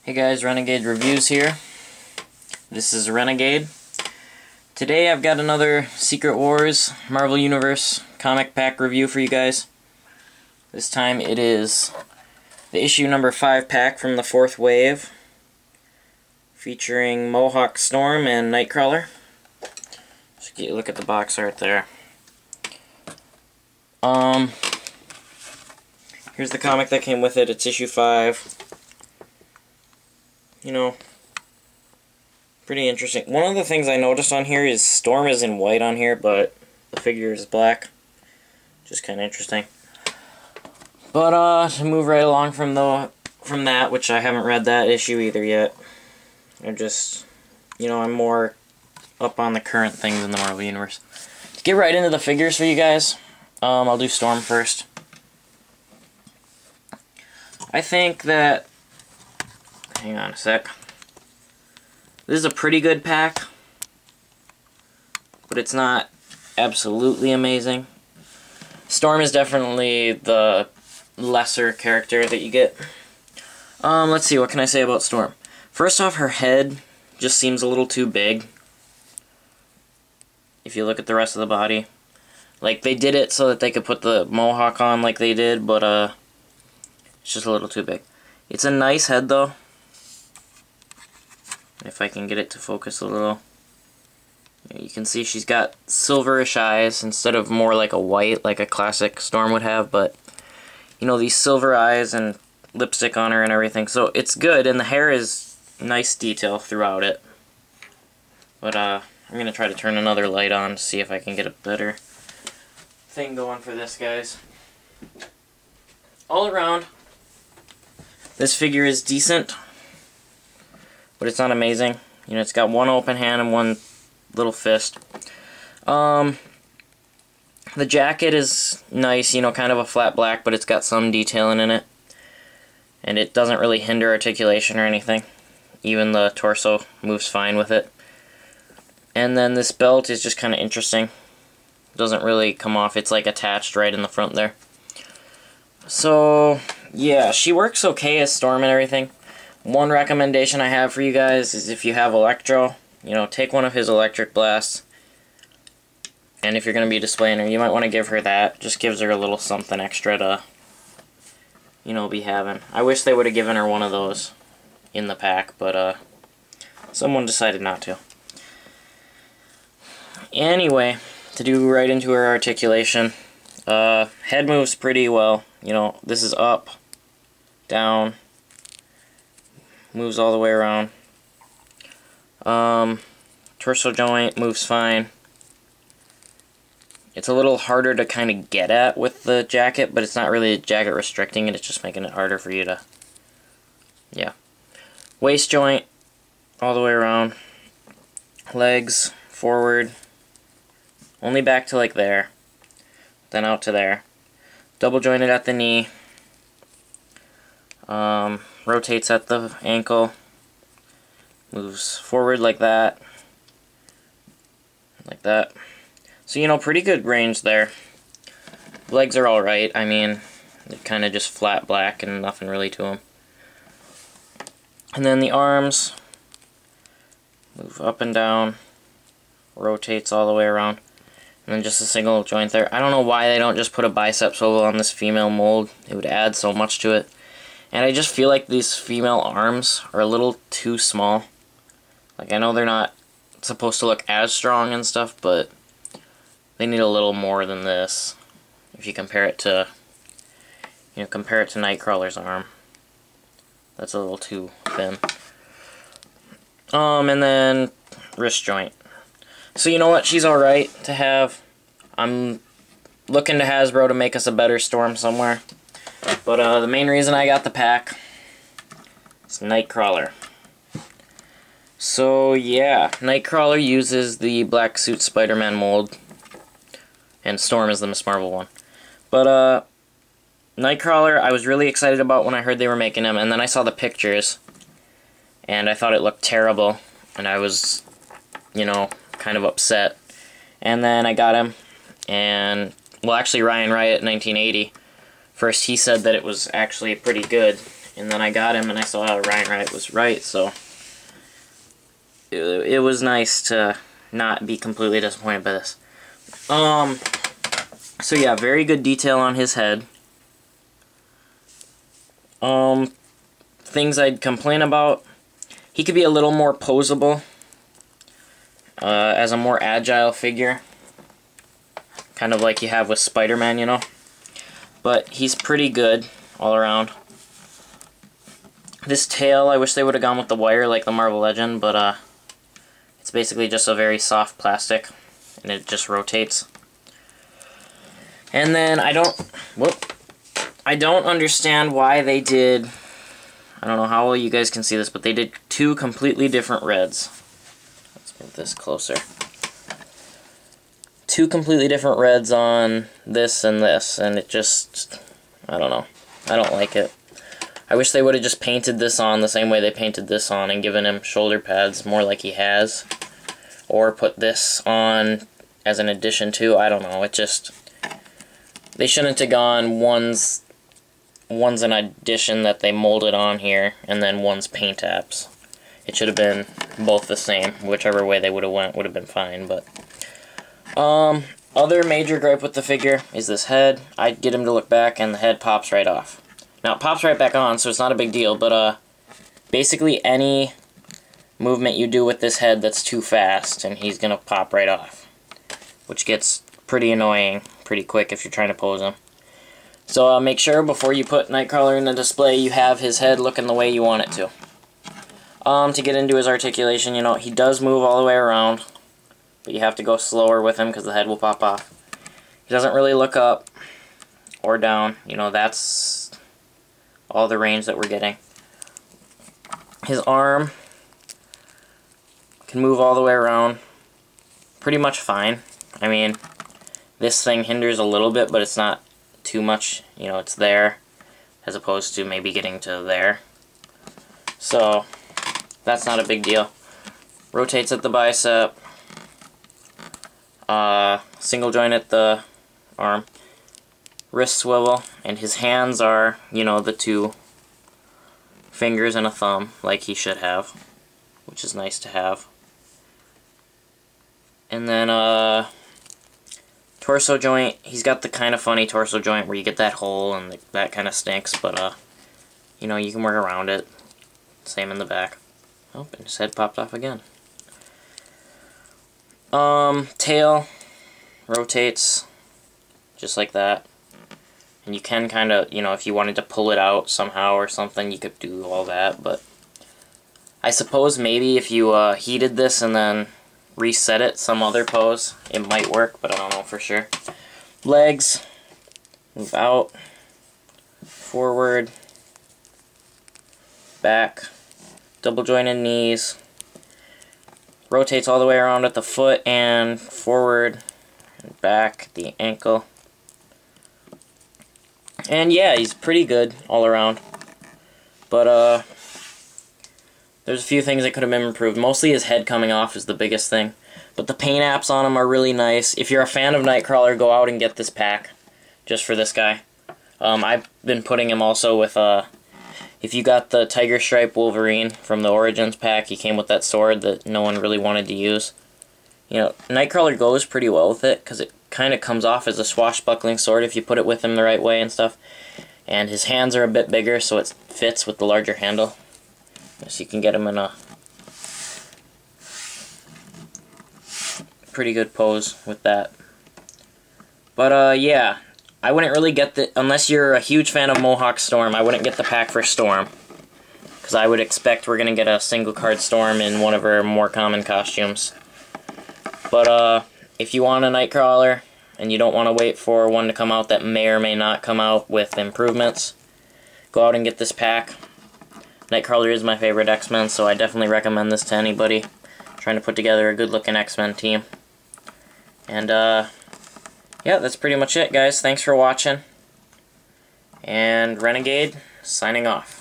Hey guys, Renegade Reviews here. This is Renegade. Today I've got another Secret Wars Marvel Universe comic pack review for you guys. This time it is the issue number 5 pack from the 4th wave, featuring Mohawk Storm and Nightcrawler. Just get a look at the box art there. Here's the comic that came with it. It's issue 5. You know, pretty interesting. One of the things I noticed on here is Storm is in white on here, but the figure is black. Just kind of interesting. But to move right along from that, which I haven't read that issue either yet. I'm just, I'm more up on the current things in the Marvel Universe. To get right into the figures for you guys, I'll do Storm first. I think that, hang on a sec. This is a pretty good pack, but it's not absolutely amazing. Storm is definitely the lesser character that you get. Let's see, what can I say about Storm? First off, her head just seems a little too big. If you look at the rest of the body. Like, they did it so that they could put the mohawk on like they did, but it's just a little too big. It's a nice head, though. If I can get it to focus a little. You can see she's got silverish eyes instead of more like a white, like a classic Storm would have, but, these silver eyes and lipstick on her and everything. So it's good, and the hair is nice detail throughout it. But, I'm going to try to turn another light on to see if I can get a better thing going for this, guys. All around, this figure is decent, but it's not amazing. It's got one open hand and one little fist. The jacket is nice, kind of a flat black, but it's got some detailing in it. And it doesn't really hinder articulation or anything. Even the torso moves fine with it. And then this belt is just kind of interesting. Doesn't really come off. It's like attached right in the front there. So, yeah, she works okay as Storm and everything. One recommendation I have for you guys is if you have Electro, take one of his electric blasts. And if you're going to be displaying her, you might want to give her that. Just gives her a little something extra to, be having. I wish they would have given her one of those in the pack, but someone decided not to. Anyway, to do right into her articulation, head moves pretty well. This is up, down, moves all the way around. Torso joint moves fine. It's a little harder to kind of get at with the jacket, but it's not really a jacket restricting it, it's just making it harder for you to, yeah. Waist joint, all the way around. Legs, forward, only back to like there, then out to there. Double jointed at the knee. Rotates at the ankle, moves forward like that, so pretty good range there. Legs are alright. I mean, they're kind of just flat black and nothing really to them. And then the arms move up and down, rotates all the way around, and then just a single joint there. I don't know why they don't just put a bicep swivel on this female mold. It would add so much to it. And I just feel like these female arms are a little too small. Like, I know they're not supposed to look as strong and stuff, but they need a little more than this. If you compare it to, Nightcrawler's arm. That's a little too thin. And then wrist joint. So you know what? She's alright to have. I'm looking to Hasbro to make us a better Storm somewhere. But the main reason I got the pack is Nightcrawler. So yeah, Nightcrawler uses the black suit Spider-Man mold, and Storm is the Miss Marvel one. But Nightcrawler I was really excited about when I heard they were making him, and then I saw the pictures, and I thought it looked terrible, and I was, kind of upset. And then I got him, and, well, actually Ryan Riot 1980 First he said that it was actually pretty good, and then I got him and I saw Ryan Wright was right, so it was nice to not be completely disappointed by this. So yeah, very good detail on his head. Things I'd complain about, he could be a little more posable as a more agile figure. Kind of like you have with Spider-Man, you know. But he's pretty good all around. This tail, I wish they would have gone with the wire like the Marvel Legend, but it's basically just a very soft plastic, and it just rotates. And then I don't understand why they did, I don't know how well you guys can see this, but they did two completely different reds. Let's move this closer. Two completely different reds on this, and it just, I don't know. I don't like it. I wish they would have just painted this on the same way they painted this on and given him shoulder pads more like he has. Or put this on as an addition to, I don't know, it just, they shouldn't have gone one's an addition that they molded on here, and then one's paint apps. It should have been both the same. Whichever way they would have went would have been fine, but other major gripe with the figure is this head. I'd get him to look back and the head pops right off. Now it pops right back on, so it's not a big deal, but basically any movement you do with this head that's too fast and he's gonna pop right off, which gets pretty annoying pretty quick if you're trying to pose him. So make sure before you put Nightcrawler in the display you have his head looking the way you want it to. To get into his articulation, you know, he does move all the way around, but you have to go slower with him because the head will pop off. He doesn't really look up or down. You know, that's all the range that we're getting. His arm can move all the way around pretty much fine. I mean, this thing hinders a little bit, but it's not too much. You know, it's there as opposed to maybe getting to there. So that's not a big deal. Rotates at the bicep. Single joint at the arm. Wrist swivel. And his hands are, you know, the two fingers and a thumb like he should have, which is nice to have. And then torso joint, he's got the kind of funny torso joint where you get that hole and that kind of stinks, but you know, you can work around it. Same in the back. Oh, and his head popped off again. Tail rotates just like that. And you can kind of, you know, if you wanted to pull it out somehow or something, you could do all that, but I suppose maybe if you heated this and then reset it some other pose, it might work, but I don't know for sure. Legs move out, forward, back, double jointed knees, rotates all the way around at the foot and forward and back, the ankle. And yeah, he's pretty good all around. But there's a few things that could have been improved. Mostly his head coming off is the biggest thing. But the paint apps on him are really nice. If you're a fan of Nightcrawler, go out and get this pack just for this guy. I've been putting him also with, if you got the Tiger Stripe Wolverine from the Origins pack, he came with that sword that no one really wanted to use. You know, Nightcrawler goes pretty well with it, because it kind of comes off as a swashbuckling sword if you put it with him the right way and stuff. And his hands are a bit bigger, so it fits with the larger handle. So you can get him in a pretty good pose with that. But yeah, I wouldn't really get the, unless you're a huge fan of Mohawk Storm, I wouldn't get the pack for Storm. Because I would expect we're going to get a single card Storm in one of her more common costumes. But if you want a Nightcrawler and you don't want to wait for one to come out that may or may not come out with improvements, go out and get this pack. Nightcrawler is my favorite X-Men, so I definitely recommend this to anybody trying to put together a good-looking X-Men team. And, yeah, that's pretty much it, guys. Thanks for watching. And Renegade, signing off.